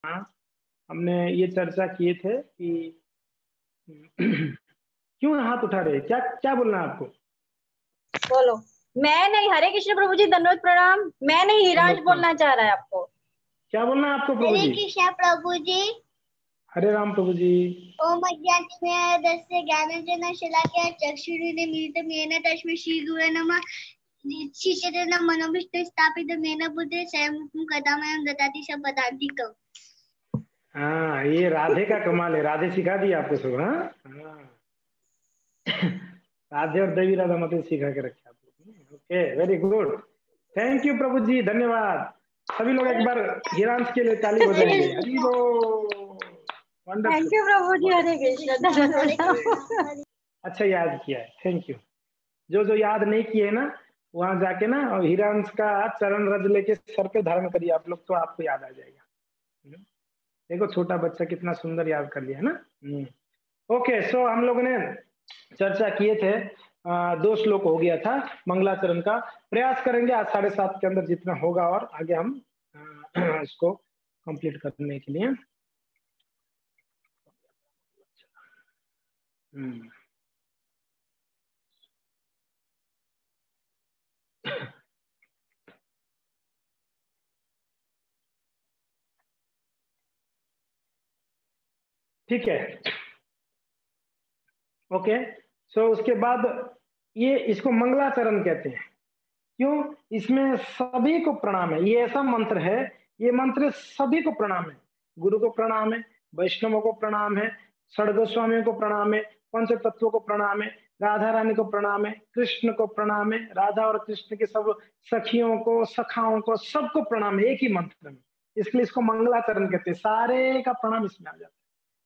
हाँ, हमने ये चर्चा किए थे कि क्यों हाथ उठा रहे, क्या क्या बोलना है आपको? बोलो। मैं नहीं, हरे कृष्ण प्रभु जी, धन्यवाद प्रणाम। मैं नहीं, हिरांश धन्यवाद। बोलना चाह रहा है आपको। क्या बोलना है आपको प्रभु हरे जी? कृष्णा प्रभु जी। हरे राम प्रभु जी। ओम अज्ञानतिमिरान्धस्य ज्ञानांजन शलाकया चक्षुरुन्मीलितं येन तस्मै श्रीगुरवे नमः। श्रीचैतन्य मनोभीष्टं स्थापितं येन भूतले स्वयं कथामयं ददाति सम्पदान्तिकम्। हाँ, ये राधे का कमाल है, राधे सिखा दिया आपको सब। हाँ हाँ। राधे और देवी राधा मत सिखा के रखे आप लोग। Okay, very good, thank you Prabhu ji, धन्यवाद। सभी लोग एक बार हिरांश के लिए ताली बजाएंगे। हरि बोल। Thank wonderful. यू प्रभु जी, हरे कृष्ण, धन्यवाद प्रणाम। अच्छा याद किया है, थैंक यू। जो जो याद नहीं किए ना, वहां जाके ना और हिरांश का चरण रज लेके सर पे धारण करिए आप लोग, तो आपको याद आ जाएगा। देखो छोटा बच्चा कितना सुंदर याद कर लिया है ना। ओके, सो हम लोगों ने चर्चा किए थे, 2 श्लोक हो गया था मंगलाचरण का। प्रयास करेंगे आज 7:30 के अंदर जितना होगा, और आगे हम इसको कंप्लीट करने के लिए। ठीक है, ओके। सो उसके बाद ये इसको मंगलाचरण कहते हैं। क्यों? इसमें सभी को प्रणाम है, ये ऐसा मंत्र है, ये मंत्र सभी को प्रणाम है। गुरु को प्रणाम है, वैष्णवों को प्रणाम है, षड गोस्वामियों को प्रणाम है, पंच तत्वों को प्रणाम है, राधा रानी को प्रणाम है, कृष्ण को प्रणाम है, राधा और कृष्ण के सब सखियों को, सखाओं को, सबको प्रणाम है एक ही मंत्र में। इसलिए इसको मंगलाचरण कहते हैं, सारे का प्रणाम इसमें आ जाता है।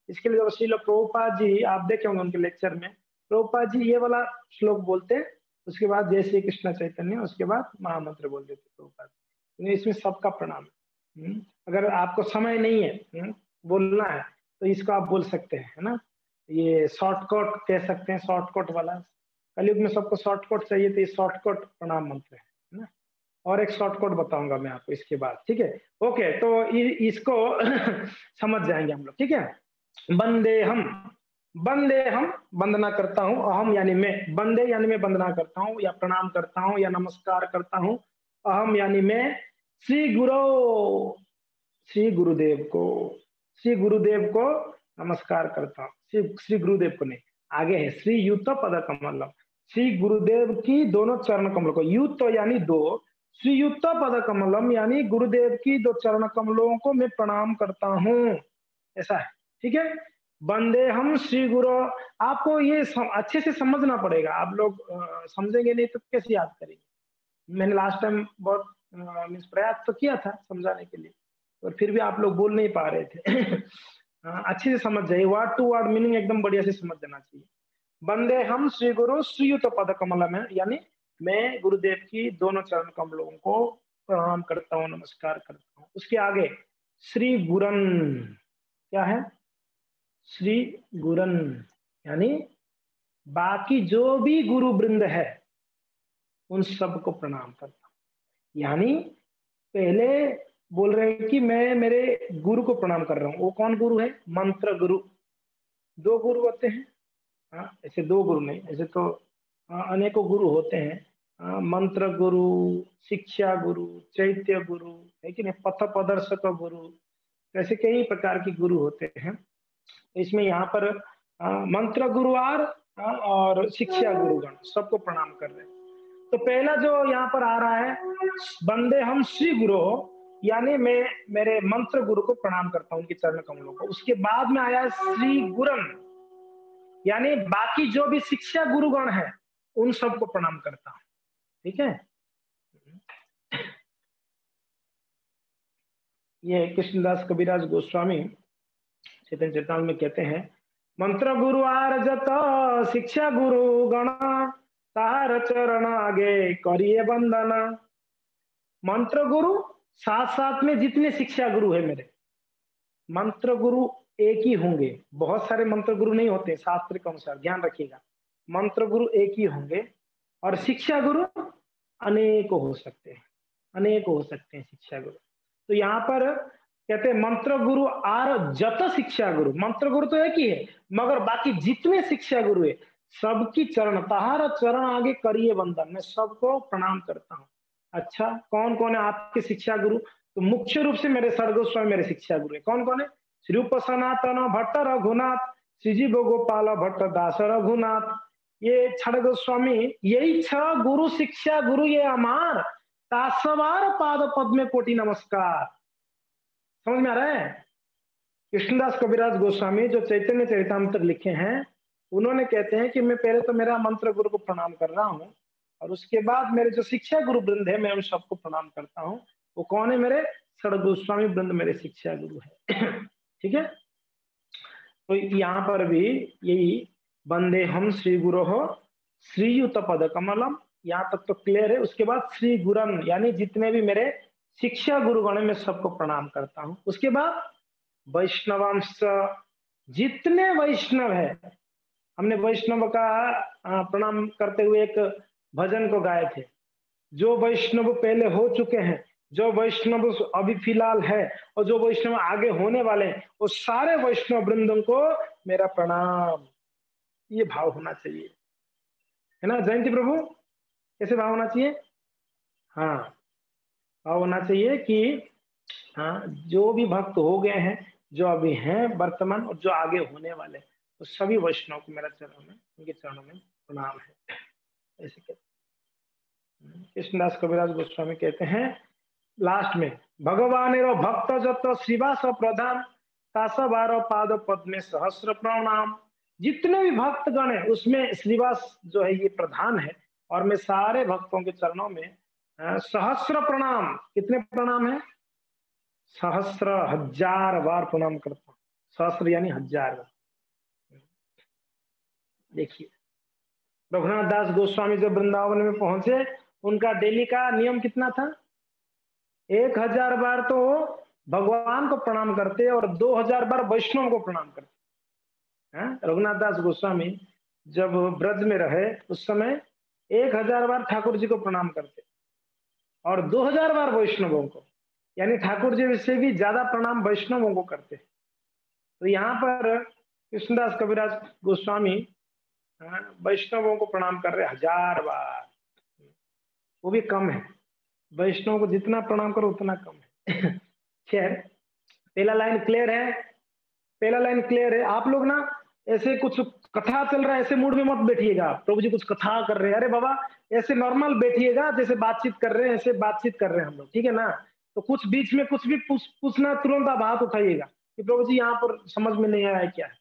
इसके लिए श्रील प्रभुपाद जी, आप देखे होंगे उनके लेक्चर में, प्रभुपाद जी ये वाला श्लोक बोलते हैं, उसके बाद जय श्री कृष्ण चैतन्य, उसके बाद महामंत्र बोल देते प्रभुपाद जी। इसमें सबका प्रणाम है। अगर आपको समय नहीं है बोलना है, तो इसको आप बोल सकते हैं, है ना। ये शॉर्टकट कह सकते हैं, शॉर्टकट वाला। कलयुग में सबको शॉर्टकट चाहिए, तो ये शॉर्टकट प्रणाम मंत्र है ना। और एक शॉर्टकट बताऊंगा मैं आपको इसके बाद, ठीक है। ओके, तो इसको समझ जाएंगे हम लोग, ठीक है। बंदे हम, बंदे हम, वंदना करता हूं। अहम यानी मैं, बंदे यानी मैं वंदना करता हूं या प्रणाम करता हूं या नमस्कार करता हूं। अहम यानी मैं, श्री गुरु, श्री गुरुदेव को, श्री गुरुदेव को नमस्कार करता हूं। श्री गुरुदेव को नहीं, आगे है श्री युत पद कमलम, श्री गुरुदेव की दोनों चरण कमलों को, युत यानी 2, श्री युत पद कमलम यानी गुरुदेव की 2 चरण कमलों को मैं प्रणाम करता हूं, ऐसा है, ठीक है। बंदे हम श्री गुरु, आपको ये अच्छे से समझना पड़ेगा। आप लोग समझेंगे नहीं तो कैसे याद करेंगे। मैंने लास्ट टाइम बहुत प्रयास तो किया था समझाने के लिए, और फिर भी आप लोग बोल नहीं पा रहे थे। अच्छे से समझ जाइए, वर्ड टू वर्ड मीनिंग एकदम बढ़िया से समझ जाना चाहिए। बंदे हम श्री गुरु श्रीयुत पद कमल में, यानी मैं गुरुदेव की दोनों चरण कमलों को प्रणाम करता हूँ, नमस्कार करता हूँ। उसके आगे श्री गुरन, क्या है? श्री गुरन यानी बाकी जो भी गुरु वृंद है उन सबको प्रणाम करता हूं। यानी पहले बोल रहे हैं कि मैं मेरे गुरु को प्रणाम कर रहा हूं। वो कौन गुरु है? मंत्र गुरु। 2 गुरु होते हैं, ऐसे 2 गुरु नहीं, ऐसे तो अनेकों गुरु होते हैं। मंत्र गुरु, शिक्षा गुरु, चैत्य गुरु, है कि नहीं, पथ प्रदर्शक गुरु, ऐसे कई प्रकार के गुरु होते हैं। इसमें यहाँ पर मंत्र गुरुवार और शिक्षा गुरुगण सबको प्रणाम कर रहे हैं। तो पहला जो यहाँ पर आ रहा है, बंदे हम श्री गुरु, यानी मैं मेरे मंत्र गुरु को प्रणाम करता हूं, उनके चरण कमलों को। उसके बाद में आया श्री गुरन, यानी बाकी जो भी शिक्षा गुरुगण है उन सबको प्रणाम करता हूं, ठीक है। ये कृष्णदास कविराज गोस्वामी चैतन्य चरितामृत में कहते हैं, मंत्र गुरु आरजत शिक्षा गुरु गण, तार चरण आगे करिए वंदना। मंत्र गुरु साथ साथ में जितने शिक्षा गुरु है मेरे, मंत्र गुरु एक ही होंगे, बहुत सारे मंत्र गुरु नहीं होते शास्त्र के अनुसार, ध्यान रखिएगा। मंत्र गुरु एक ही होंगे, और शिक्षा गुरु अनेक हो सकते हैं, अनेक हो सकते हैं शिक्षा गुरु। तो यहाँ पर कहते हैं मंत्र गुरु आर जत शिक्षा गुरु, मंत्र गुरु तो एक ही है, मगर बाकी जितने शिक्षा गुरु है सबकी चरण, तहार चरण आगे करिए वंदन, मैं सबको प्रणाम करता हूँ। अच्छा, कौन कौन है आपके शिक्षा गुरु? तो मुख्य रूप से मेरे सर गोस्वामी मेरे शिक्षा गुरु है। कौन कौन है? श्री रूप सनातन भट्ट रघुनाथ, श्रीजी गोपाल भट्ट दास रघुनाथ, ये छड़ गोस्वामी, यही छह गुरु शिक्षा गुरु ये हमार, तासवार पाद पद में कोटि नमस्कार। समझ में आ रहा है? कृष्णदास कविराज गोस्वामी जो चैतन्य चरितामृत लिखे हैं, उन्होंने कहते हैं कि मैं पहले तो मेरा मंत्र गुरु को प्रणाम कर रहा हूँ, और उसके बाद मेरे जो शिक्षा गुरु वृंद है मैं उन सबको प्रणाम करता हूँ। वो कौन है? मेरे सड़ गोस्वामी वृंद मेरे शिक्षा गुरु है। ठीक है, तो यहाँ पर भी यही वंदे हम श्री गुरो हो श्रीयुत पद कमलम, यहाँ तक तो क्लियर है। उसके बाद श्री गुरन, यानी जितने भी मेरे शिक्षा गुरुगण मैं सबको प्रणाम करता हूँ। उसके बाद वैष्णवांश, जितने वैष्णव है, हमने वैष्णव का प्रणाम करते हुए एक भजन को गाए थे। जो वैष्णव पहले हो चुके हैं, जो वैष्णव अभी फिलहाल है, और जो वैष्णव आगे होने वाले हैं, वो सारे वैष्णव वृंदों को मेरा प्रणाम। ये भाव होना चाहिए, है ना जयंती प्रभु? कैसे भाव होना चाहिए? हाँ, भाव होना चाहिए कि हाँ, जो भी भक्त हो गए हैं, जो अभी हैं वर्तमान, और जो आगे होने वाले, तो सभी वैष्णव को मेरा चरणों में, उनके चरणों में प्रणाम है। ऐसे कहते कृष्णदास कविराज गोस्वामी कहते हैं लास्ट में, भगवान भक्त जत श्रीवास प्रधान, तासबार पाद पद में सहस्र प्रणाम। जितने भी भक्तगण है उसमें श्रीवास जो है ये प्रधान है, और मैं सारे भक्तों के चरणों में सहस्र प्रणाम। कितने प्रणाम है? सहस्र, 1000 बार प्रणाम करता हूँ। सहस्र यानी 1000 बार। देखिए, रघुनाथ दास गोस्वामी जब वृंदावन में पहुंचे, उनका डेली का नियम कितना था? 1000 बार तो भगवान को प्रणाम करते और 2000 बार वैष्णव को प्रणाम करते। रघुनाथ दास गोस्वामी जब ब्रज में रहे उस समय 1000 बार ठाकुर जी को प्रणाम करते और 2000 बार वैष्णवों को, यानी ठाकुर जी से भी ज्यादा प्रणाम वैष्णवों को करते। तो यहाँ पर कृष्णदास कविराज गोस्वामी वैष्णवों को प्रणाम कर रहे 1000 बार, वो भी कम है। वैष्णव को जितना प्रणाम करो उतना कम है। खैर, पहला लाइन क्लियर है? पहला लाइन क्लियर है? आप लोग ना ऐसे कुछ कथा चल रहा है ऐसे मूड में मत बैठिएगा, प्रभु जी कुछ कथा कर रहे हैं, अरे बाबा ऐसे नॉर्मल बैठिएगा, जैसे बातचीत कर रहे हैं ऐसे बातचीत कर रहे हैं हम लोग, ठीक है ना? तो कुछ बीच में कुछ भी पूछना, तुरंत आप हाथ उठाइएगा कि प्रभु जी यहाँ पर समझ में नहीं आया है क्या है,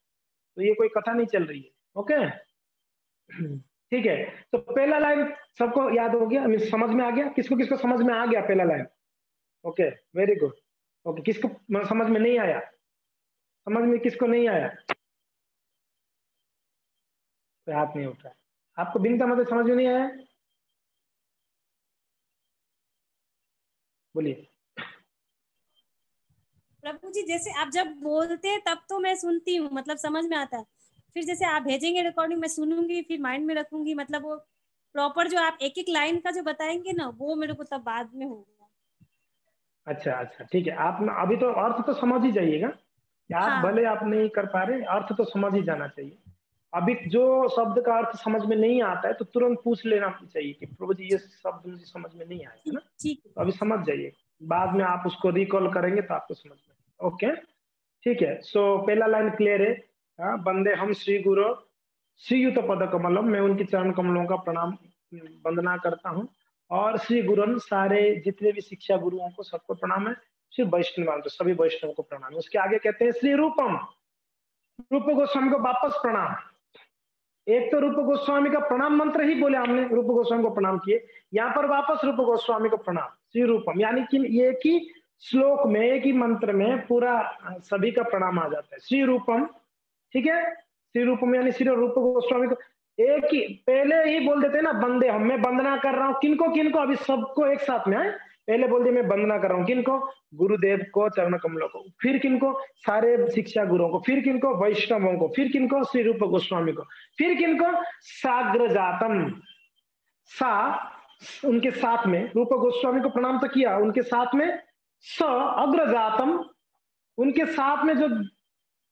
तो ये कोई कथा नहीं चल रही है। ओके, ठीक है। तो पहला लाइन सबको याद हो गया, समझ में आ गया? किसको किसको समझ में आ गया पहला line? Okay, very good. Okay, किसको समझ में नहीं आया? समझ में किसको नहीं आया? तो हाथ नहीं उठा। आपको बिन का मतलब समझ में नहीं आया? बोलिए। प्रभु जी, जैसे आप जब बोलते हैं तब तो मैं सुनती हूँ, मतलब समझ में आता है, फिर जैसे आप भेजेंगे रिकॉर्डिंग मैं सुनूंगी, फिर माइंड में रखूंगी, मतलब वो प्रॉपर जो आप एक एक लाइन का जो बताएंगे ना, वो मेरे को तब बाद में होगा। अच्छा अच्छा, ठीक है। आप अभी तो अर्थ तो समझ ही जाइएगा। आप हाँ। भले आप नहीं कर पा रहे, अर्थ तो समझ ही जाना चाहिए। अभी जो शब्द का अर्थ समझ में नहीं आता है तो तुरंत पूछ लेना चाहिए कि प्रभु जी ये शब्द मुझे समझ में नहीं आया, है ना? ठीक है। तो अभी समझ जाइए, बाद में आप उसको रिकॉल करेंगे तो आपको समझ में। ओके, ठीक है। सो पहला लाइन क्लियर है। बंदे हम श्री गुरु श्रीयुत पद कमलम, मैं उनके चरण कमलों का प्रणाम वंदना करता हूँ। और श्री गुरु, सारे जितने भी शिक्षा गुरुओं को सबको प्रणाम है। श्री वैष्णव, तो सभी वैष्णव को प्रणाम है। उसके आगे कहते हैं श्री रूपम, रूप गोस्वामी को वापस प्रणाम। एक तो रूप गोस्वामी का प्रणाम मंत्र ही बोले हमने, रूप गोस्वामी को प्रणाम किए, यहाँ पर वापस रूप गोस्वामी को प्रणाम। श्री रूपम यानी कि ये कि श्लोक में, एक ही मंत्र में पूरा सभी का प्रणाम आ जाता है। श्री रूपम, ठीक है। श्री रूपम यानी श्री रूप गोस्वामी को एक ही पहले ही बोल देते हैं ना, बंदे हम, मैं वंदना कर रहा हूँ। किनको किनको? अभी सबको एक साथ में है। पहले बोल दिए मैं वंदना कर रहा हूँ, किनको? गुरुदेव को, चरण कमलों को। फिर किनको? सारे शिक्षा गुरुओं को। फिर किनको? वैष्णवों को। फिर किनको? श्री रूप गोस्वामी को। फिर किनको? साग्र जातम, सा उनके साथ में रूप गोस्वामी को प्रणाम तो किया, उनके साथ में स अग्रजातम उनके साथ में जो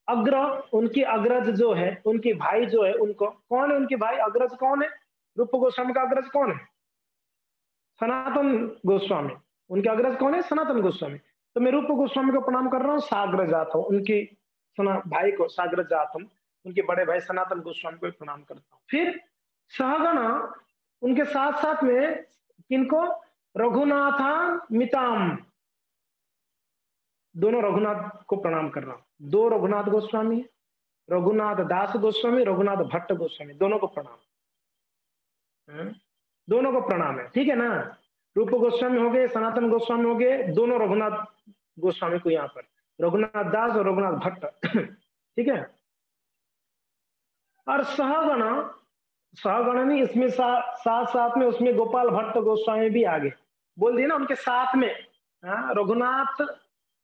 अग्र, उनकी अग्रज जो है, उनके भाई जो है, उनको कौन है उनके भाई? अग्रज कौन है? रूप गोस्वामी का अग्रज कौन है? सनातन गोस्वामी। उनके अग्रज कौन है? सनातन गोस्वामी। तो मैं रूप गोस्वामी को प्रणाम कर रहा हूँ, साग्रजात हूँ, उनकी भाई को साग्रजात हूँ, उनके बड़े भाई सनातन गोस्वामी को प्रणाम करता हूँ। फिर सहगण, उनके साथ साथ में किनको? रघुनाथ मिताम, दोनों रघुनाथ को प्रणाम कर रहा हूं। दो रघुनाथ गोस्वामी, रघुनाथ दास गोस्वामी, रघुनाथ भट्ट गोस्वामी, दोनों को प्रणाम। दोनों को प्रणाम है, ठीक है ना? रूप गोस्वामी हो गए, सनातन गोस्वामी हो गए, दोनों रघुनाथ गोस्वामी को यहाँ पर रघुनाथ दास और रघुनाथ भट्ट ठीक है। और सहगण, सहगण नहीं, इसमें साथ साथ में उसमें गोपाल भट्ट गोस्वामी भी आगे बोल दिए ना, उनके साथ में रघुनाथ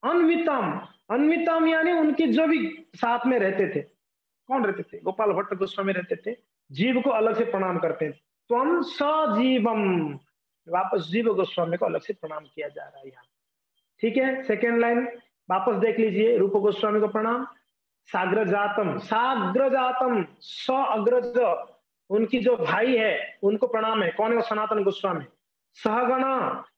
अन्वितम, अन्वितम यानी उनके जो भी साथ में रहते थे। कौन रहते थे? गोपाल भट्ट गोस्वामी रहते थे। जीव को अलग से प्रणाम करते थे। त्वम सजीवम, वापस जीव गोस्वामी को अलग से प्रणाम किया जा रहा है यहाँ, ठीक है। सेकेंड लाइन वापस देख लीजिए, रूप गोस्वामी को प्रणाम। साग्रजातम, साग्रजातम, स अग्रज, उनकी जो भाई है उनको प्रणाम है। कौन है? सनातन गोस्वामी। सहगण,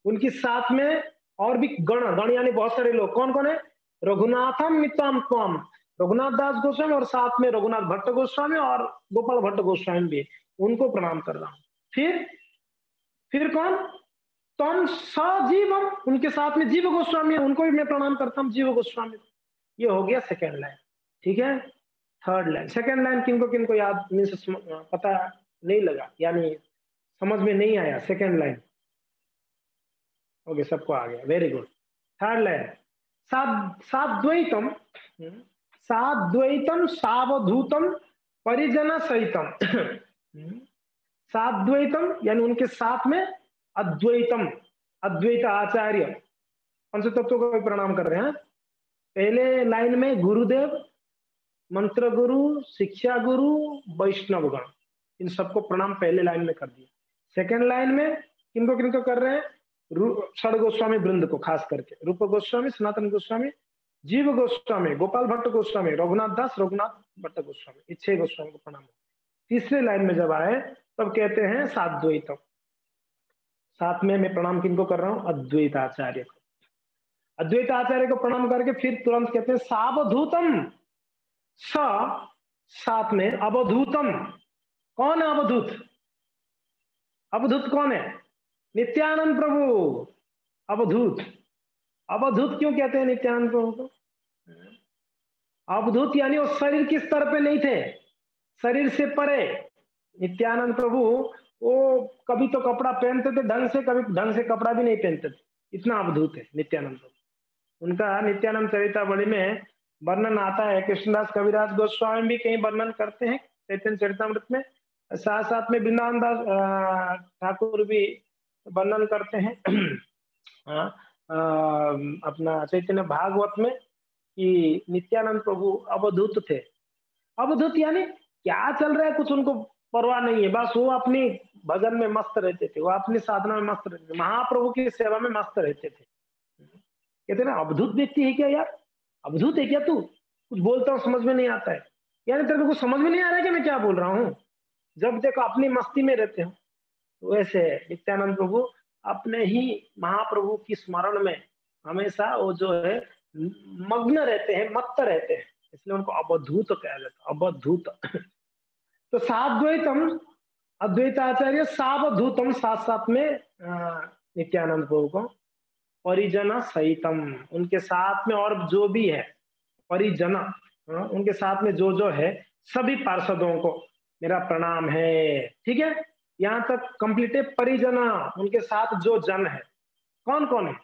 उनकी साथ में और भी गण, गण यानी बहुत सारे लोग। कौन कौन है? रघुनाथम मित्रम त्वम, रघुनाथ दास गोस्वामी और साथ में रघुनाथ भट्ट गोस्वामी और गोपाल भट्ट गोस्वामी भी, उनको प्रणाम कर रहा हूं। फिर कौन? तम सजीवम, उनके साथ में जीव गोस्वामी है, उनको भी मैं प्रणाम करता हूं, जीव गोस्वामी। ये हो गया सेकेंड लाइन, ठीक है। थर्ड लाइन, सेकेंड लाइन किनको याद मीन्स पता नहीं लगा, यानी समझ में नहीं आया सेकेंड लाइन? ओके, सबको आ गया, वेरी गुड। थर्ड लाइन, साद्वैतम, साद्वैतम सावधूतम परिजन सहितम साद्वैतम यानी उनके साथ में अद्वैतम, अद्वैत आचार्य, पंचतत्व को प्रणाम कर रहे हैं। पहले लाइन में गुरुदेव, मंत्र गुरु, शिक्षा गुरु, वैष्णवगण, इन सबको प्रणाम पहले लाइन में कर दिया। सेकेंड लाइन में किनको कर रहे हैं? षड गोस्वामी वृंद को, खास करके रूप गोस्वामी, सनातन गोस्वामी, जीव गोस्वामी, गोपाल भट्ट गोस्वामी, रघुनाथ दास, रघुनाथ भट्ट गोस्वामी, ये 6 गोस्वामी को प्रणाम। तीसरे लाइन में जब आए तब कहते हैं साद्वैतम, साथ में मैं प्रणाम किनको कर रहा हूं? अद्वैत आचार्य को। अद्वैत आचार्य को प्रणाम करके फिर तुरंत कहते हैं सावधूतम, साथ में अवधूतम। कौन है अवधूत? अवधूत कौन है? नित्यानंद प्रभु अवधूत। अवधूत क्यों कहते हैं नित्यानंद प्रभु को? अवधूत यानी वो शरीर के स्तर पे नहीं थे, शरीर से परे। नित्यानंद प्रभु वो कभी तो कपड़ा पहनते थे ढंग से, कभी ढंग से कपड़ा भी नहीं पहनते थे, इतना अवधूत है नित्यानंद प्रभु। उनका नित्यानंद चरितावली में वर्णन आता है, कृष्णदास कविराज गोस्वामी भी कहीं वर्णन करते हैं चैतन्य चरितमृत में, साथ साथ में वृंदावन दास ठाकुर भी वर्णन करते हैं अपना चैतन्य भागवत में कि नित्यानंद प्रभु अवधूत थे। अवधूत यानी क्या चल रहा है कुछ उनको परवाह नहीं है, बस वो अपनी भजन में मस्त रहते थे, वो अपनी साधना में मस्त रहते थे, महाप्रभु की सेवा में मस्त रहते थे। कहते ना अवधूत व्यक्ति है क्या यार? अवधूत है क्या तू? कुछ बोलता हूँ समझ में नहीं आता है, यानी तेरे को कुछ समझ में नहीं आ रहा है कि मैं क्या बोल रहा हूँ? जब देखो अपनी मस्ती में रहते हो। तो वैसे नित्यानंद प्रभु अपने ही महाप्रभु की स्मरण में हमेशा वो जो है मग्न रहते हैं, मत्त रहते हैं, इसलिए उनको अवधूत कहा जाता है, अवधूत। तो साद्वैतम अद्वैत आचार्य, सावधूतम साथ साथ में नित्यानंद प्रभु को, परिजन सहितम उनके साथ में और जो भी है, परिजन उनके साथ में जो है सभी पार्षदों को मेरा प्रणाम है, ठीक है। यहाँ तक कंप्लीट है। परिजन उनके साथ जो जन है, कौन कौन है?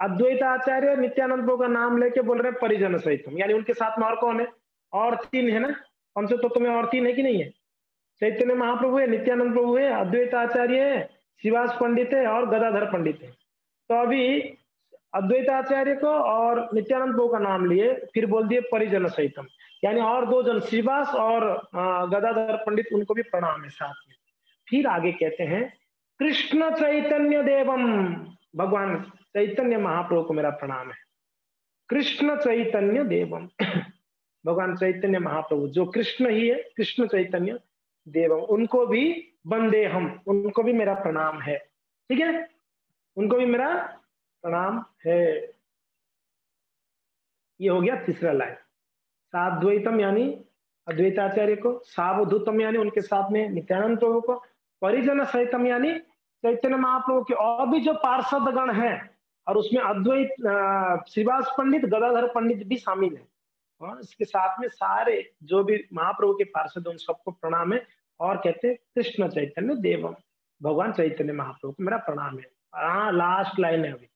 अद्वैत आचार्य नित्यानंद प्रभु का नाम लेके बोल रहे हैं परिजन सहितम, यानी उनके साथ में और कौन है? और 3 है ना, पंचतत्व में और 3 है कि नहीं है? चैतन्य महाप्रभु है, नित्यानंद प्रभु है, अद्वैत आचार्य है, श्रीवास पंडित है और गदाधर पंडित है। तो अभी अद्वैत आचार्य को और नित्यानंद प्रभु का नाम लिए, फिर बोल दिए परिजन सहितम, यानी और 2 जन श्रीवास और गदाधर पंडित, उनको भी प्रणाम है साथ में। फिर आगे कहते हैं कृष्ण चैतन्य देवम, भगवान चैतन्य महाप्रभु को मेरा प्रणाम है। कृष्ण चैतन्य देवम। भगवान चैतन्य महाप्रभु जो कृष्ण ही है, कृष्ण चैतन्य देवम, उनको भी वंदे हम, उनको भी मेरा प्रणाम है। ठीक है, उनको भी मेरा प्रणाम है। ये हो गया तीसरा लाइन। साद्वैतम यानी अद्वैताचार्य को, सावधूतम यानी उनके साथ में नित्यानंद प्रभु को, परिजन सहितम यानी चैतन्य महाप्रभु के और भी जो पार्षद गण हैं, और उसमें अद्वैत श्रीवास पंडित, गदाधर पंडित भी शामिल है, और इसके साथ में सारे जो भी महाप्रभु के पार्षद उन सबको प्रणाम है। और कहते हैं कृष्ण चैतन्य देवम, भगवान चैतन्य महाप्रभु को मेरा प्रणाम है। हाँ, लास्ट लाइन है अभी।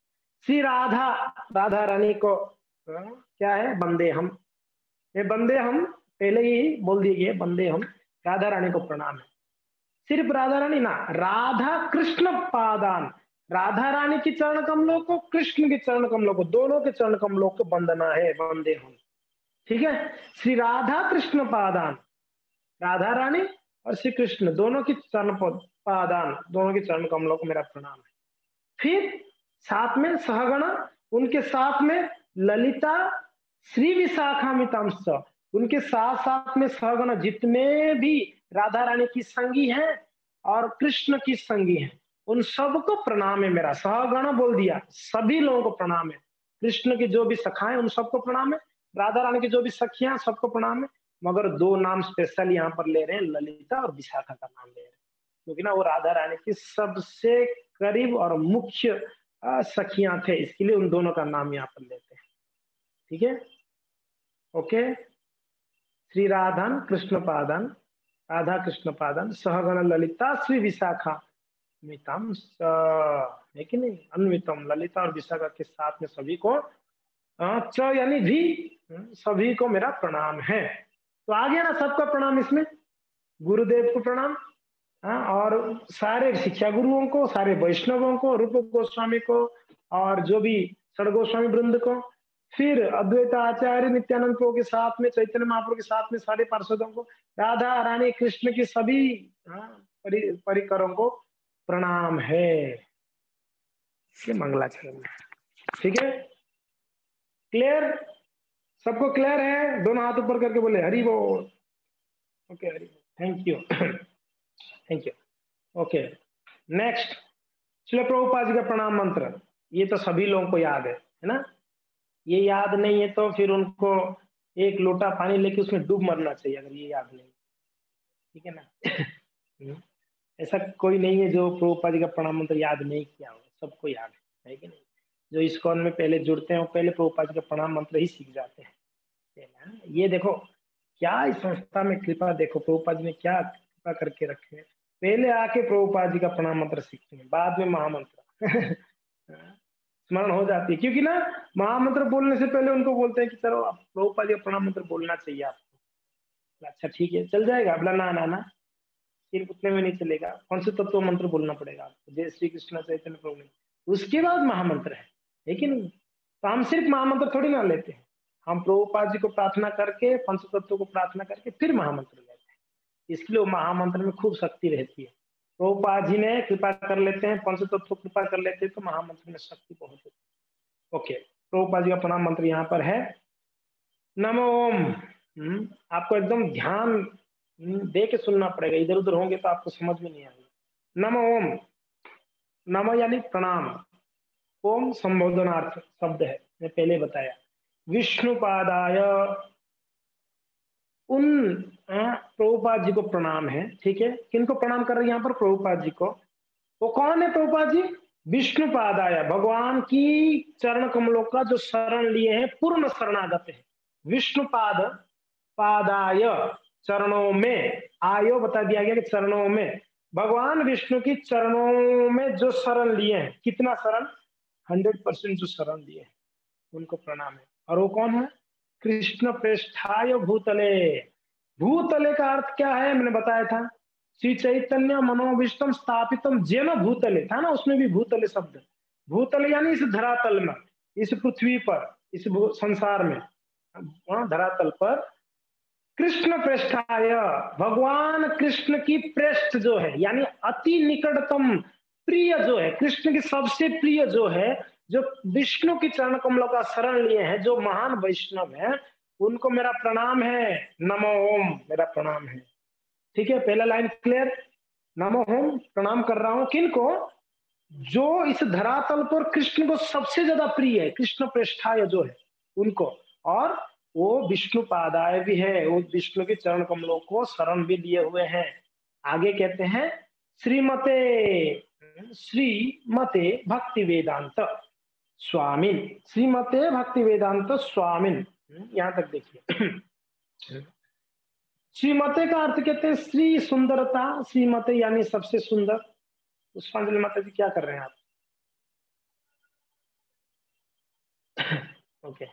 श्री राधा, राधा रानी को क्या है, बंदे हम। ये बंदे हम पहले ही बोल दिए गए, बंदे हम, राधा रानी को प्रणाम है। सिर्फ राधा रानी ना, राधा कृष्ण पादान, राधा रानी की चरण कमलों को, कृष्ण के चरण कमलों को, दोनों के चरण कमलों को वंदना है, वंदे हम। ठीक है, श्री राधा कृष्ण पादान, राधा रानी और श्री कृष्ण दोनों की चरण पादान, दोनों के चरण कमलों को मेरा प्रणाम है। फिर साथ में सहगण, उनके साथ में ललिता श्री विशाखामितांश, उनके साथ साथ में सहगण जितने भी राधा रानी की संगी हैं और कृष्ण की संगी हैं, उन सबको प्रणाम है मेरा। सहगण बोल दिया, सभी लोगों को प्रणाम है। कृष्ण की जो भी सखाएं उन सबको प्रणाम है, राधा रानी की जो भी सखियां सबको प्रणाम है। मगर दो नाम स्पेशल यहाँ पर ले रहे हैं, ललिता और विशाखा का नाम ले रहे हैं, क्योंकि ना वो राधा रानी की सबसे करीब और मुख्य सखियां थे, इसके लिए उन दोनों का नाम यहाँ पर लेते हैं। ठीक है, ओके। श्री राधान कृष्ण पादान, राधा कृष्ण पादान, सहगण ललिता श्री विशाखा मितम, है कि नहीं, अन्वितम, ललिता और विशाखा के साथ में सभी को च यानी भी, सभी को मेरा प्रणाम है। तो आ गया ना सबका प्रणाम इसमें, गुरुदेव को प्रणाम, और सारे शिक्षा गुरुओं को, सारे वैष्णवों को, रूप गोस्वामी को, और जो भी षड गोस्वामी वृंद को, फिर अद्वैत आचार्य नित्यानंद प्रभु के साथ में, चैतन्य महाप्रभु के साथ में सारे पार्षदों को, राधा रानी कृष्ण की सभी परिकरों को प्रणाम है। ये मंगलाचरण है। ठीक है, क्लियर, सबको क्लियर है? दोनों हाथ ऊपर करके बोले हरि बोल। ओके, हरि बोल, thank you, thank you. Okay, next Srila Prabhupada ji का प्रणाम मंत्र। ये तो सभी लोगों को याद है ना? ये याद नहीं है तो फिर उनको एक लोटा पानी लेके उसमें डूब मरना चाहिए, अगर ये याद नहीं। ठीक है ना? ऐसा कोई नहीं है जो प्रभुपाद जी का प्रणाम मंत्र याद नहीं किया हो, सबको याद है कि नहीं? जो इस्कॉन में पहले जुड़ते हैं वो पहले प्रभुपाद जी का प्रणाम मंत्र ही सीख जाते हैं। ये देखो क्या इस संस्था में कृपा, देखो प्रभुपाद जी ने क्या कृपा करके रखे हैं। पहले आके प्रभुपाद जी का प्रणाम मंत्र सीखते हैं, बाद में महामंत्र स्मरण हो जाती है, क्योंकि ना महामंत्र बोलने से पहले उनको बोलते हैं कि चलो अब प्रभुपाद जी का प्रणाम मंत्र बोलना चाहिए आपको। अच्छा ठीक है, चल जाएगा, बोला ना ना ना, सिर्फ उतने में नहीं चलेगा, कौन से तत्व मंत्र बोलना पड़ेगा आपको, जय श्री कृष्ण चैतन्य प्रभु, उसके बाद महामंत्र है कि नहीं? तो हम सिर्फ महामंत्र थोड़ी ना लेते हैं, हम प्रभुपाद जी को प्रार्थना करके, पंच तत्व को प्रार्थना करके फिर महामंत्र लेते हैं। इसलिए महामंत्र में खूब शक्ति रहती है। प्रभुपाद जी ने कृपा कर लेते हैं, पंच तत्व कृपा कर लेते हैं, तो महामंत्र में शक्ति बहुत होती है। ओके, प्रभुपाद जी का प्रणाम मंत्र यहाँ पर है नमो ओम। आपको एकदम ध्यान दे के सुनना पड़ेगा, इधर उधर होंगे तो आपको समझ में नहीं आएगा। नमो ओम, नमो यानी प्रणाम, ओम संबोधनार्थ शब्द है, मैं पहले बताया। विष्णुपादाय, उन प्रभुपाद जी को प्रणाम है। ठीक है, किनको प्रणाम कर रहे हैं यहाँ पर? प्रभुपाद जी को। वो कौन है प्रभुपाद जी? विष्णुपादाय, भगवान की चरण कमलों का जो शरण लिए हैं, पूर्ण शरणागत है। विष्णुपाद पादाय, चरणों में, आयो बता दिया गया कि चरणों में, भगवान विष्णु की चरणों में जो शरण लिए हैं, कितना शरण? 100% जो शरण लिए हैं, उनको प्रणाम है। और वो कौन है? कृष्ण प्रेष्ठाय भूतले। भूतले का अर्थ क्या है मैंने बताया था, श्री चैतन्य मनोविष्टम स्थापितम जेन भूतले था ना, उसमें भी भूतले शब्द। भूतले यानी इस धरातल में, इस पृथ्वी पर, इस संसार में, धरातल पर। कृष्ण प्रेष्ठाय, भगवान कृष्ण की पृष्ठ जो है, यानी अति निकटतम प्रिय जो है, कृष्ण की सबसे प्रिय जो है, जो विष्णु की चरण कमलों का शरण लिए हैं, जो महान वैष्णव हैं, उनको मेरा प्रणाम है, नमो ओम, मेरा प्रणाम है। ठीक है, पहला लाइन क्लियर, नमो ओम, प्रणाम कर रहा हूं किनको? जो इस धरातल पर कृष्ण को सबसे ज्यादा प्रिय है, कृष्ण पृष्ठाय जो है उनको, और वो विष्णु पादाय भी है, वो विष्णु के चरण कमलों को शरण भी लिए हुए हैं। आगे कहते हैं श्रीमते भक्ति वेदांत स्वामिन, श्रीमते भक्ति वेदांत स्वामिन, यहां तक देखिए। श्रीमते का अर्थ कहते हैं श्री सुंदरता, श्रीमते यानी सबसे सुंदर। पुष्पांजलि माता जी क्या कर रहे हैं आप? ओके।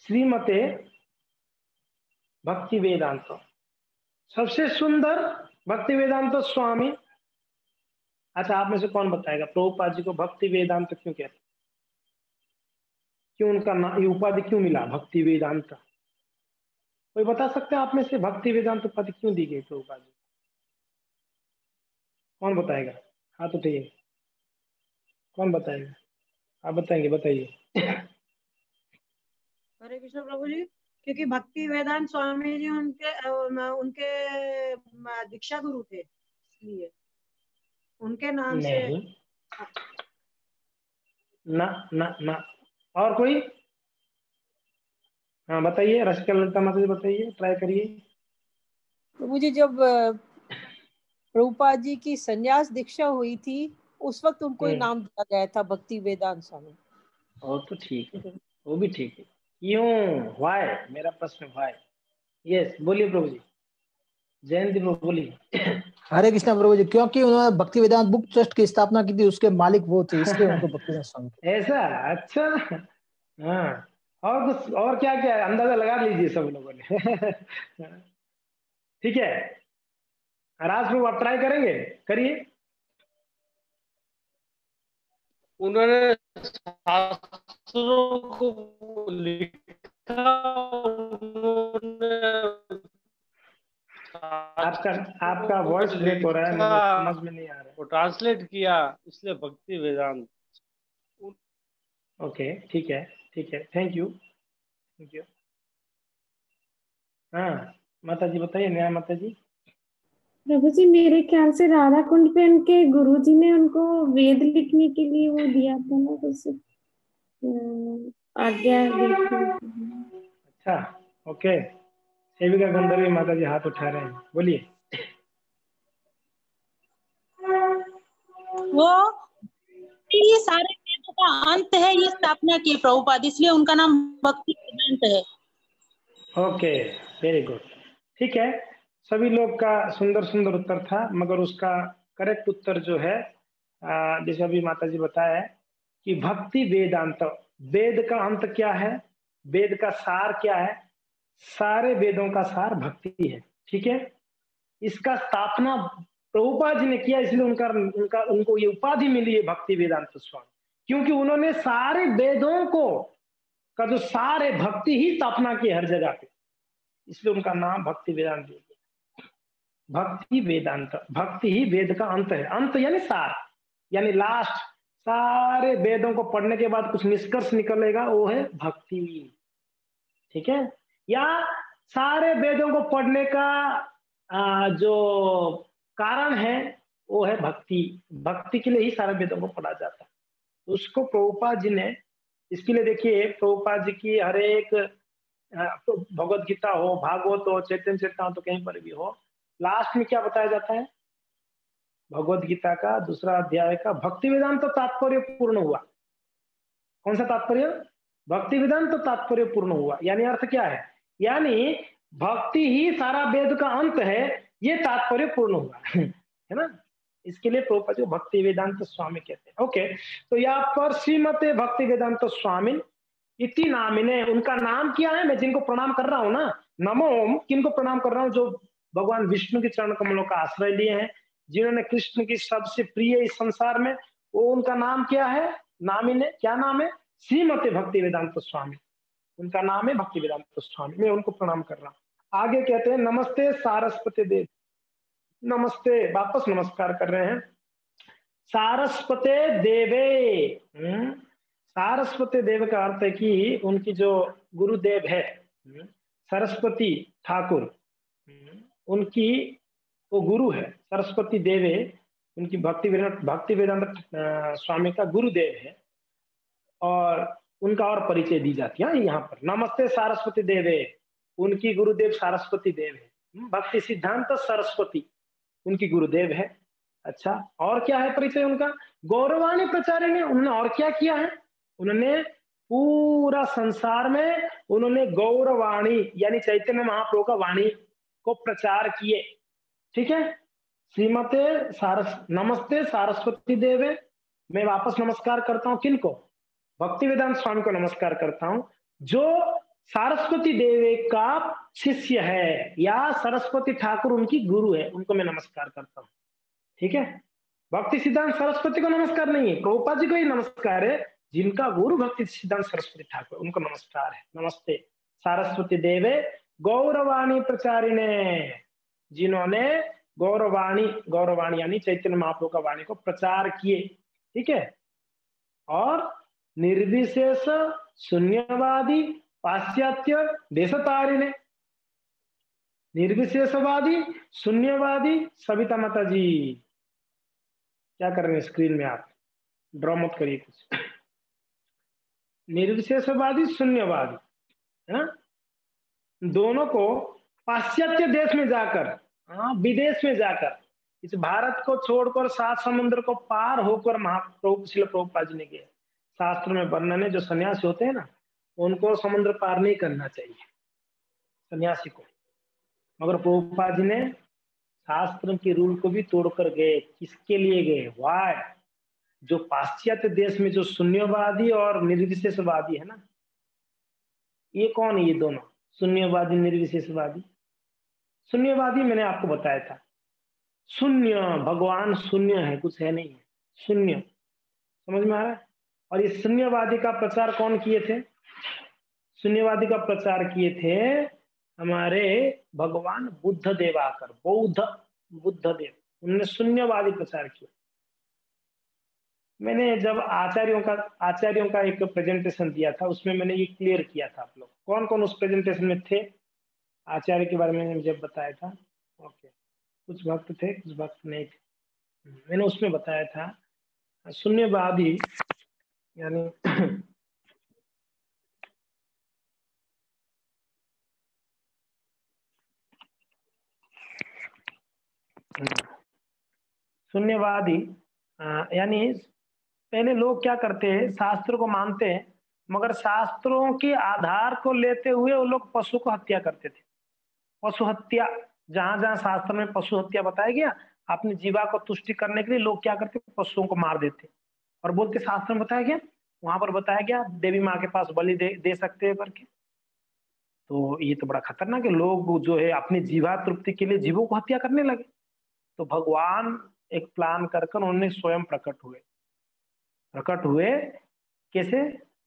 श्रीमते भक्ति वेदांत, सबसे सुंदर भक्ति वेदांत स्वामी। अच्छा, आप में से कौन बताएगा प्रभुपाद जी को भक्ति वेदांत क्यों कहते, क्यों उनका नाम, ये उपाधि क्यों मिला भक्ति वेदांत? कोई बता सकते हैं आप में से भक्ति वेदांत उपाधि क्यों दी गई प्रभुपाद जी? कौन बताएगा? हाथ उठाइए, कौन बताएगा? आप बताएंगे, बताइए। हरे कृष्ण प्रभु जी, क्योंकि भक्ति वेदांत स्वामी जी उनके दीक्षा गुरु थे, इसलिए उनके नाम से। नहीं, ना ना ना। और कोई? हाँ बताइए, रसिका ललिता माता जी बताइए, ट्राई करिए। प्रभु जी, जब प्रभुपाद जी की संन्यास दीक्षा हुई थी उस वक्त उनको ही नाम दिया गया था भक्ति वेदांत स्वामी। और तो ठीक है, वो भी ठीक है। क्यों, व्हाई, मेरा प्रश्न व्हाई। यस, बोलिए प्रभु जी, जयंती प्रभु बोलिए। हरे कृष्णा प्रभु जी, क्योंकि उन्होंने भक्ति वेदांत बुक ट्रस्ट की स्थापना की थी, उसके मालिक वो थे, इसलिए उनको भक्ति वेदांत स्वामी। ऐसा, अच्छा, हाँ। और कुछ, और क्या क्या है, अंदाजा लगा लीजिए सब लोगों ने। ठीक है, राज प्रभु आप ट्राई करेंगे, करिए। उन्होंने शास्त्रों को लिखा, आपका वॉइस ब्रेक हो रहा है, मुझे समझ में नहीं आ रहा है। वो ट्रांसलेट किया, इसलिए भक्ति वेदांत। ओके, ठीक है, ठीक है, थैंक यू, थैंक यू। हाँ माता जी बताइए, न्याय माता जी। प्रभु जी, मेरे ख्याल से राधा कुंड पे उनके गुरुजी ने उनको वेद लिखने के लिए वो दिया था ना, कुछ आज्ञा दी थी। अच्छा, ओके। सेविका गंधर्वी माता जी हाथ उठा रहे हैं, बोलिए। वो ये सारे वेदों का अंत है, ये स्थापना की प्रभुपाद, इसलिए उनका नाम भक्ति वेदांत है। ओके, वेरी गुड, ठीक है। सभी लोग का सुंदर सुंदर उत्तर था, मगर उसका करेक्ट उत्तर जो है, जैसे अभी माता जी बताया है कि भक्ति वेदांत, वेद का अंत क्या है, वेद का सार क्या है? सारे वेदों का सार भक्ति है, ठीक है। इसका स्थापना प्रभुपाद जी ने किया, इसलिए उनको ये उपाधि मिली है भक्ति वेदांत स्वामी, क्योंकि उन्होंने सारे वेदों को का जो सार है भक्ति ही स्थापना की हर जगह पे, इसलिए उनका नाम भक्ति वेदांत दिया गया। भक्ति वेदांत, भक्ति ही वेद का अंत है। अंत यानी सार, यानी लास्ट। सारे वेदों को पढ़ने के बाद कुछ निष्कर्ष निकलेगा, वो है भक्ति, ठीक है। या सारे वेदों को पढ़ने का जो कारण है वो है भक्ति, भक्ति के लिए ही सारे वेदों को पढ़ा जाता है। उसको प्रभुपाद जी ने, इसके लिए देखिए प्रभुपाद जी की हर एक भगवत गीता हो, भागवत हो, चैतन्य चरितामृत तो कहीं पर भी हो, लास्ट में क्या बताया जाता है? भगवत गीता का दूसरा अध्याय का भक्ति वेदांत तो तात्पर्य पूर्ण हुआ। कौन सा तात्पर्य? भक्ति वेदांत तो तात्पर्य पूर्ण हुआ, यानी अर्थ क्या है? यानी भक्ति ही सारा वेद का अंत है, ये तात्पर्य पूर्ण हुआ है ना। इसके लिए प्रभुपाद जी भक्ति वेदांत स्वामी कहते हैं। ओके, तो यहाँ पर श्रीमते भक्ति वेदांत स्वामी इति नामिने, उनका नाम क्या है? मैं जिनको प्रणाम कर रहा हूँ ना, नमो ओम, किनको प्रणाम कर रहा हूँ? जो भगवान विष्णु के चरण कमलों का आश्रय लिए हैं, जिन्होंने कृष्ण की सबसे प्रिय इस संसार में, वो उनका नाम क्या है? नामिने, क्या नाम है? श्रीमते भक्ति वेदांत स्वामी, उनका नाम है भक्ति वेदांत स्वामी। मैं उनको प्रणाम कर रहा हूँ। आगे कहते हैं नमस्ते सारस्वती देव, नमस्ते, वापस नमस्कार कर रहे हैं। सारस्वते देवे। सारस्वती देव का अर्थ है कि उनकी जो गुरुदेव है सरस्वती ठाकुर, उनकी वो गुरु है। सरस्वती देवे उनकी भक्ति वेदांत स्वामी का गुरुदेव है, और उनका और परिचय दी जाती है यहाँ पर। नमस्ते सारस्वती देवे, उनकी गुरुदेव सरस्वती देव है। भक्ति सिद्धांत सरस्वती उनकी गुरुदेव है। अच्छा, और क्या है परिचय उनका? गौरवाणी प्रचारिणी। उन्होंने और क्या किया है? उन्होंने पूरा संसार में उन्होंने गौरवाणी यानी चैतन्य महाप्रभु का वाणी को प्रचार किए। ठीक है, श्रीमते नमस्ते सारस्वती देवे। मैं वापस नमस्कार करता हूं किनको? भक्ति वेदांत स्वामी को नमस्कार करता हूं, जो सरस्वती देवी का शिष्य है या सरस्वती ठाकुर उनकी गुरु है, उनको मैं नमस्कार करता हूं। ठीक है, भक्ति सिद्धांत सरस्वती को नमस्कार नहीं है, प्रभुपाद जी को ही नमस्कार है। जिनका गुरु भक्ति सिद्धांत सरस्वती ठाकुर, उनको नमस्कार है। नमस्ते सरस्वती देवे गौरवाणी प्रचारिणे, जिन्होंने गौरवाणी यानी चैतन्य महाप्रभु का वाणी को प्रचार किए। ठीक है, और निर्विशेष शून्यवादी पाश्चात्य देशतारिणे। निर्विशेषवादी शून्यवादी सविता माता जी क्या कर रहे हैं स्क्रीन में? आप ड्रॉ मत करिए कुछ। निर्विशेषवादी शून्यवादी है ना, दोनों को पाश्चात्य देश में जाकर, विदेश में जाकर, इस भारत को छोड़कर 7 समुद्र को पार होकर महाप्रभु श्रील प्रभुपाद जी ने किया। शास्त्र में वर्णन है, जो सन्यासी होते हैं ना, उनको समुद्र पार नहीं करना चाहिए सन्यासी को, मगर प्रभुपाद जी ने शास्त्र के रूल को भी तोड़कर गए। किसके लिए गए? वाय जो पाश्चात्य देश में जो शून्यवादी और निर्विशेषवादी है ना, ये कौन है? ये दोनों शून्यवादी निर्विशेषवादी। शून्यवादी मैंने आपको बताया था, शून्य, भगवान शून्य है, कुछ है नहीं है, शून्य। समझ में आ रहा है? और इस शून्यवादी का प्रचार कौन किए थे? शून्यवादी का प्रचार किए थे हमारे भगवान बुद्ध देव आकर, बुद्ध देव, उन्होंने शून्यवादी प्रचार किया। मैंने जब आचार्यों का एक प्रेजेंटेशन दिया था, उसमें मैंने ये क्लियर किया था। आप लोग कौन कौन उस प्रेजेंटेशन में थे? आचार्य के बारे में जब बताया था, ओके, कुछ भक्त थे कुछ भक्त नहीं थे। मैंने उसमें बताया था शून्यवादी यानी शून्यवादी यानी पहले लोग क्या करते हैं, शास्त्र को मानते हैं, मगर शास्त्रों के आधार को लेते हुए वो लोग पशु को हत्या करते थे। पशु हत्या, जहां जहां शास्त्र में पशु हत्या बताया गया, अपनी जीवा को तुष्टि करने के लिए लोग क्या करते, पशुओं को मार देते और बोलते शास्त्र में बताया गया, वहां पर बताया गया देवी माँ के पास बलि दे सकते हैं करके। तो ये तो बड़ा खतरनाक है, लोग जो है अपनी जीवा तृप्ति के लिए जीवों को हत्या करने लगे। तो भगवान एक प्लान कर उन्होंने स्वयं प्रकट हुए। कैसे?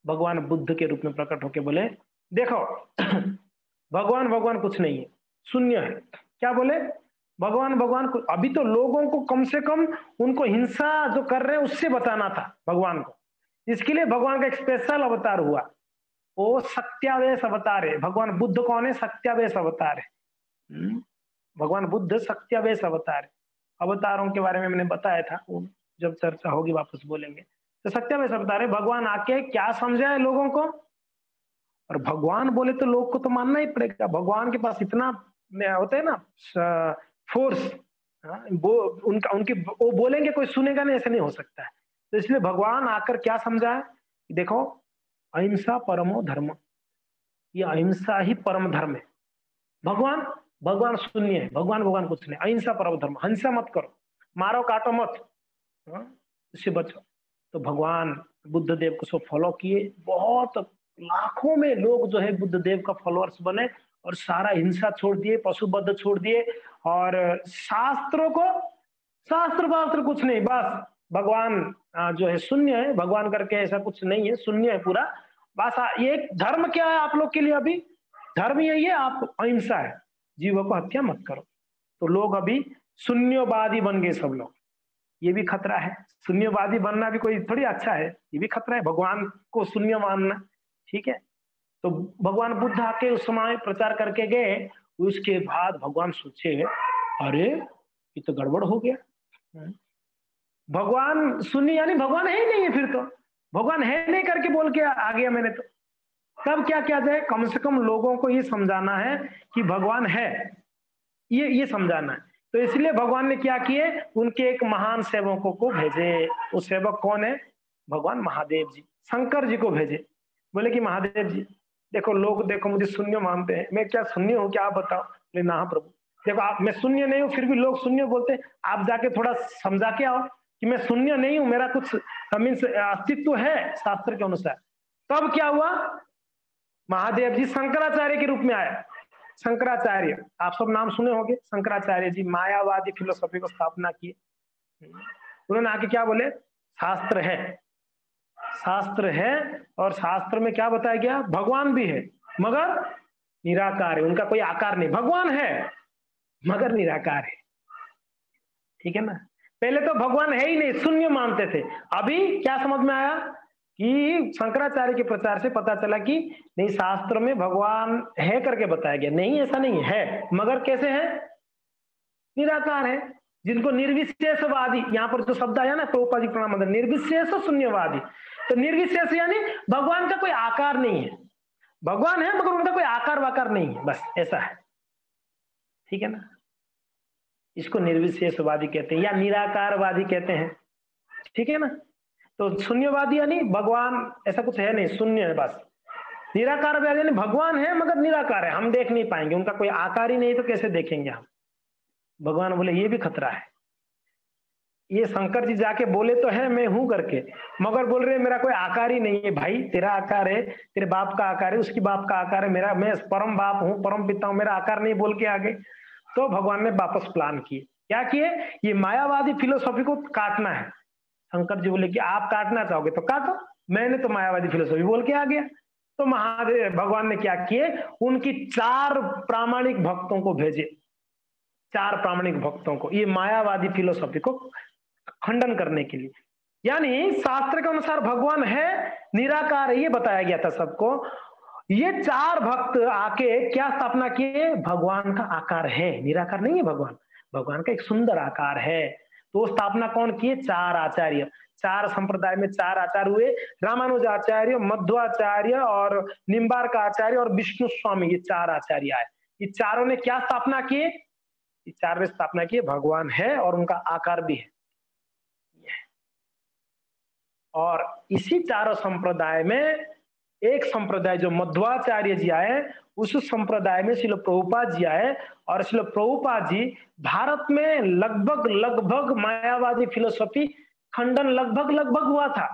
भगवान बुद्ध के रूप में प्रकट होके बोले देखो भगवान कुछ नहीं है, शून्य है। क्या बोले? भगवान को, अभी तो लोगों को कम से कम उनको हिंसा जो कर रहे हैं उससे बताना था भगवान को। इसके लिए भगवान का एक स्पेशल अवतार हुआ, वो सत्यावेश अवतार है। भगवान बुद्ध कौन है? सत्यावेश अवतार है। भगवान बुद्ध सत्यावेश अवतार है। अवतारों के बारे में मैंने बताया था, वो जब चर्चा होगी वापस बोलेंगे। तो सत्यावेश अवतार है, भगवान आके क्या समझाए लोगों को, और भगवान बोले तो लोग को तो मानना ही पड़ेगा। भगवान के पास इतना होता है ना फोर्स, वो बोलेंगे कोई सुनेगा नहीं, ऐसा नहीं हो सकता है। तो इसलिए भगवान आकर क्या समझाए, देखो अहिंसा परमो धर्म, ये अहिंसा ही परम धर्म है। भगवान शून्य है, भगवान कुछ नहीं, अहिंसा परम धर्म, हिंसा मत करो, मारो काटो मत, इससे बचो। तो भगवान बुद्ध देव को सब फॉलो किए, बहुत लाखों में लोग जो है बुद्ध देव का फॉलोअर्स बने और सारा हिंसा छोड़ दिए, पशुबद्ध छोड़ दिए, और शास्त्र कुछ नहीं, बस भगवान जो है शून्य है, भगवान करके ऐसा कुछ नहीं है, शून्य है पूरा। बस ये धर्म क्या है आप लोग के लिए? अभी धर्म यही है, आप अहिंसा है, जीवों को हत्या मत करो। तो लोग अभी शून्यवादी बन गए सब लोग। ये भी खतरा है। शून्यवादी बनना भी कोई थोड़ी अच्छा है, ये भी खतरा है, भगवान को शून्य मानना। ठीक है, तो भगवान बुद्ध आके उस समय प्रचार करके गए, उसके बाद भगवान सोचे अरे ये तो गड़बड़ हो गया, भगवान शून्य यानी भगवान है ही नहीं है, फिर तो भगवान है नहीं करके बोल के आ गया मैंने तो। तब क्या किया जाए, कम से कम लोगों को ये समझाना है कि भगवान है, ये समझाना है। तो इसलिए भगवान ने क्या किए, उनके एक महान सेवकों को भेजे। वो सेवक कौन है, भगवान महादेव जी, शंकर जी को भेजे। बोले कि महादेव जी देखो, लोग देखो मुझे शून्य मानते हैं, मैं क्या शून्य हूँ क्या, आप बताओ। बोले ना प्रभु, देखो आप, मैं शून्य नहीं हूँ, फिर भी लोग शून्य बोलते, आप जाके थोड़ा समझा के आओ कि मैं शून्य नहीं हूं, मेरा कुछ मीन्स अस्तित्व है शास्त्र के अनुसार। तब क्या हुआ, महादेव जी शंकराचार्य के रूप में आए। शंकराचार्य, आप सब नाम सुने होंगे, शंकराचार्य जी मायावादी फिलोसॉफी को स्थापना किए। उन्होंने आके क्या बोले, शास्त्र है, शास्त्र है, और शास्त्र में क्या बताया गया, भगवान भी है मगर निराकार है, उनका कोई आकार नहीं, भगवान है मगर निराकार है। ठीक है ना, पहले तो भगवान है ही नहीं, शून्य मानते थे। अभी क्या समझ में आया कि शंकराचार्य के प्रचार से पता चला कि नहीं, शास्त्र में भगवान है करके बताया गया, नहीं ऐसा नहीं है, मगर कैसे है, निराकार है, जिनको निर्विशेषवादी, यहाँ पर जो शब्द आया ना प्रभुपाद जी प्रणाम, निर्विशेष शून्यवादी। तो निर्विशेष यानी भगवान का कोई आकार नहीं है, भगवान है मगर उनका कोई आकार वाकार नहीं है, बस ऐसा है। ठीक है ना, इसको निर्विशेषवादी कहते हैं या निराकारवादी कहते हैं। ठीक है ना, तो शून्यवादी यानी भगवान ऐसा कुछ है नहीं, शून्य है बस। निराकारवादी यानी भगवान है मगर निराकार है, हम देख नहीं पाएंगे, उनका कोई आकार ही नहीं, तो कैसे देखेंगे हम। भगवान बोले ये भी खतरा है। ये शंकर जी जाके बोले तो है मैं हूं करके, मगर बोल रहे मेरा कोई आकार ही नहीं है। भाई तेरा आकार है, तेरे बाप का आकार है, उसकी बाप का आकार है, मेरा, मैं परम बाप हूँ, परम पिता हूँ, मेरा आकार नहीं बोल के आगे। तो भगवान ने वापस प्लान किए, क्या किए, ये मायावादी फिलोसॉफी को काटना है। शंकर जी बोले कि आप काटना चाहोगे तो काटो, मैंने तो मायावादी फिलोसॉफी बोल के आ गया। तो महादेव भगवान ने क्या किए, उनकी 4 प्रामाणिक भक्तों को भेजे, 4 प्रामाणिक भक्तों को, ये मायावादी फिलोसॉफी को खंडन करने के लिए। यानी शास्त्र के अनुसार भगवान है, निराकार है, ये बताया गया था सबको। ये 4 भक्त आके क्या स्थापना किए, भगवान का आकार है, निराकार नहीं है भगवान, भगवान का एक सुंदर आकार है। तो स्थापना कौन किए, 4 आचार्य, 4 संप्रदाय में 4 आचार्य हुए, रामानुजाचार्य, मध्वाचार्य और निम्बार्क आचार्य और विष्णु स्वामी, ये 4 आचार्य आए। ये चारों ने क्या स्थापना किए, ये 4 ने स्थापना की भगवान है और उनका आकार भी है। और इसी 4 संप्रदाय में एक संप्रदाय जो मध्वाचार्य जी आए, उस संप्रदाय में श्रील प्रभुपाद जी आए, और श्रील प्रभुपाद जी भारत में लगभग मायावादी फिलोसॉफी खंडन लगभग हुआ था,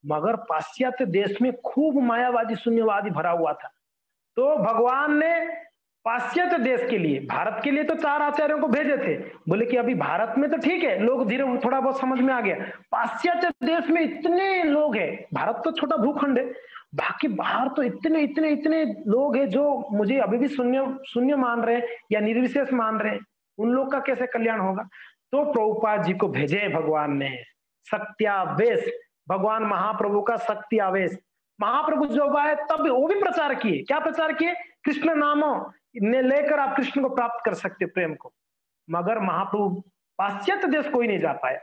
मगर पाश्चात्य देश में खूब मायावादी शून्यवादी भरा हुआ था। तो भगवान ने पाश्चात्य देश के लिए, भारत के लिए तो 4 आचार्यों को भेजे थे, बोले कि अभी भारत में तो ठीक है, लोग धीरे थोड़ा बहुत समझ में आ गया, पाश्चात्य देश में इतने लोग हैं, भारत तो छोटा भूखंड है, बाकी बाहर तो इतने लोग हैं जो मुझे अभी भी शून्य मान रहे हैं या निर्विशेष मान रहे हैं, उन लोग का कैसे कल्याण होगा। तो प्रभुपाद जी को भेजे भगवान ने, शक्त्यावेश, भगवान महाप्रभु का शक्त्यावेश। महाप्रभु जब आए तब वो भी प्रचार किए, क्या प्रचार किए, कृष्ण नामों ने लेकर आप कृष्ण को प्राप्त कर सकते प्रेम को। मगर महाप्रभु पाश्चात्य देश कोई नहीं जा पाया,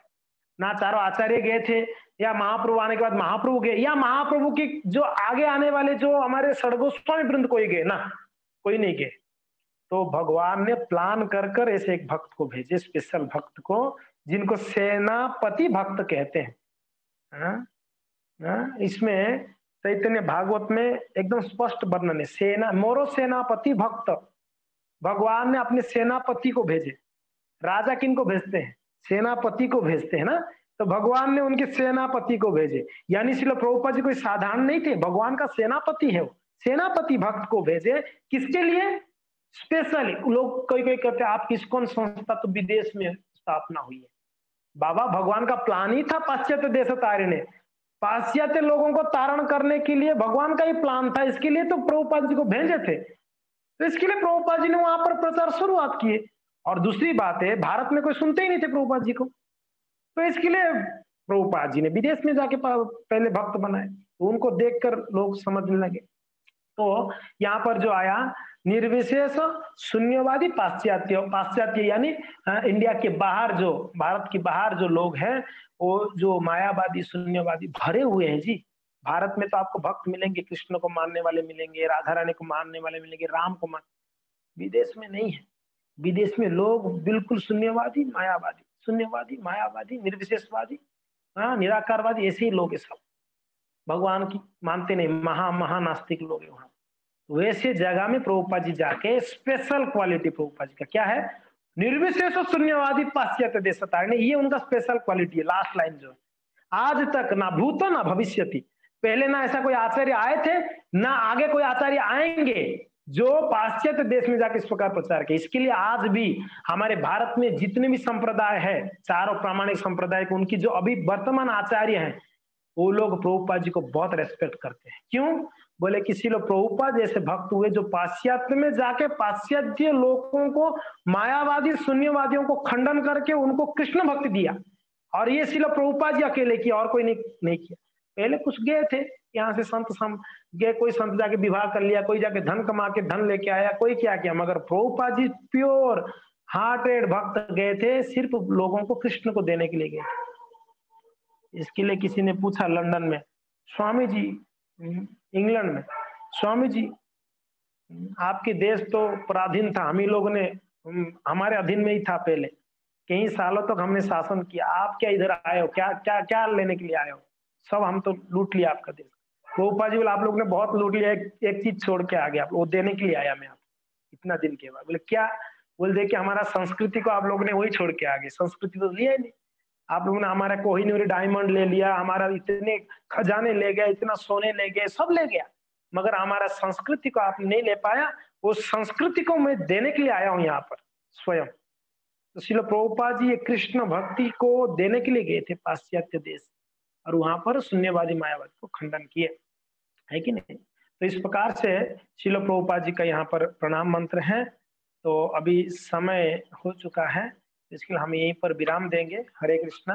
ना 4 आचार्य गए थे, या महाप्रभु आने के बाद महाप्रभु गए, या महाप्रभु के जो आगे आने वाले जो हमारे षडगोस्वामी वृंद कोई गए ना, कोई नहीं गए। तो भगवान ने प्लान कर ऐसे एक भक्त को भेजे, स्पेशल भक्त को, जिनको सेनापति भक्त कहते हैं। इसमें चैतन्य भागवत में एकदम स्पष्ट वर्णन है, सेना मोरो सेनापति भक्त। भगवान ने अपने सेनापति को भेजे। राजा किन को भेजते हैं, सेनापति को भेजते हैं ना, तो भगवान ने उनके सेनापति को भेजे। यानी श्रील प्रभुपाद जी कोई साधारण नहीं थे, भगवान का सेनापति है वो, सेनापति भक्त को भेजे। किसके लिए, स्पेशली। लोग कोई कहते हैं आपकी इस्कॉन संस्था तो विदेश में स्थापना हुई है। बाबा भगवान का प्लान ही था पाश्चात्य देश तारने, पाश्चात्य लोगों को तारण करने के लिए भगवान का ही प्लान था, इसके लिए तो प्रभुपाद जी को भेजे थे। तो इसके लिए प्रभुपाद जी ने वहां पर प्रचार शुरुआत किए। और दूसरी बात है, भारत में कोई सुनते ही नहीं थे प्रभुपाद जी को, तो इसके लिए प्रभुपाद जी ने विदेश में जाके पहले भक्त बनाए, तो उनको देखकर लोग समझने लगे। तो यहाँ पर जो आया निर्विशेष शून्यवादी पाश्चात्य, पाश्चात्य यानी इंडिया के बाहर जो, भारत के बाहर जो लोग हैं वो जो मायावादी शून्यवादी भरे हुए हैं जी। भारत में तो आपको भक्त मिलेंगे, कृष्ण को मानने वाले मिलेंगे, राधा रानी को मानने वाले मिलेंगे, राम को मान, विदेश में नहीं है। विदेश में लोग बिल्कुल शून्यवादी मायावादी, शून्यवादी मायावादी निर्विशेषवादी, निराकारवादी, ऐसे ही लोग है सब, भगवान की मानते नहीं, महानास्तिक लोग है वहां। वैसे जगह में प्रभुपाद जी जाके स्पेशल क्वालिटी प्रभुपाद जी का क्या है, निर्विशेष शून्यवादी पाश्चात्य देशतारिणी, ये उनका स्पेशल क्वालिटी है। लास्ट लाइन जो आज तक ना भूतो ना भविष्यति, पहले ना ऐसा कोई आचार्य आए थे ना आगे कोई आचार्य आएंगे जो पाश्चात्य देश में जाके इस प्रकार प्रचार किया। इसके लिए आज भी हमारे भारत में जितने भी संप्रदाय है, चारों प्रामाणिक संप्रदाय को, उनकी जो अभी वर्तमान आचार्य हैं वो लोग प्रभुपाद जी को बहुत रेस्पेक्ट करते हैं। क्यों? बोले किसी लोग प्रभुपाद जैसे भक्त हुए जो पाश्चात्य में जाके पाश्चात्य लोगों को, मायावादी शून्यवादियों को खंडन करके उनको कृष्ण भक्ति दिया, और ये सिर्फ प्रभुपाद जी अकेले किया, और कोई नहीं किया। पहले कुछ गए थे यहाँ से संत गए, कोई संत जाके विवाह कर लिया, कोई जाके धन कमा के धन लेके आया, कोई क्या किया, मगर प्रभुपाद जी प्योर हार्टेड भक्त गए थे, सिर्फ लोगों को कृष्ण को देने के लिए गए थे। इसके लिए किसी ने पूछा लंदन में, स्वामी जी, इंग्लैंड में, स्वामी जी आपके देश तो पराधीन था, हम ही लोगों ने, हमारे अधीन में ही था पहले, कई सालों तक हमने शासन किया, आप क्या इधर आए हो, क्या क्या क्या लेने के लिए आए हो, सब हम तो लूट लिया आपका देश। प्रभुपाद जी बोले आप लोग ने बहुत लूट लिया, एक चीज छोड़ के आ गया, वो देने के लिए आया मैं आप इतना दिन के बाद। बोले क्या? बोल दे कि हमारा संस्कृति को आप लोगों ने वही छोड़ के आ गए, संस्कृति तो लिया ही नहीं आप लोगों ने, हमारा कोहिनूर डायमंड ले लिया, हमारा इतने खजाने ले गए, इतना सोने ले गए, सब ले गया, मगर हमारा संस्कृति को आप नहीं ले पाया। वो संस्कृति को मैं देने के लिए आया हूँ यहाँ पर स्वयं। तो श्रील प्रभुपाद जी ये कृष्ण भक्ति को देने के लिए गए थे पाश्चात्य देश, और वहां पर शून्यवादी मायावादी को खंडन किए, है कि नहीं। तो इस प्रकार से श्रील प्रभुपाद जी का यहाँ पर प्रणाम मंत्र है। तो अभी समय हो चुका है, इसके लिए हम यहीं पर विराम देंगे। हरे कृष्णा।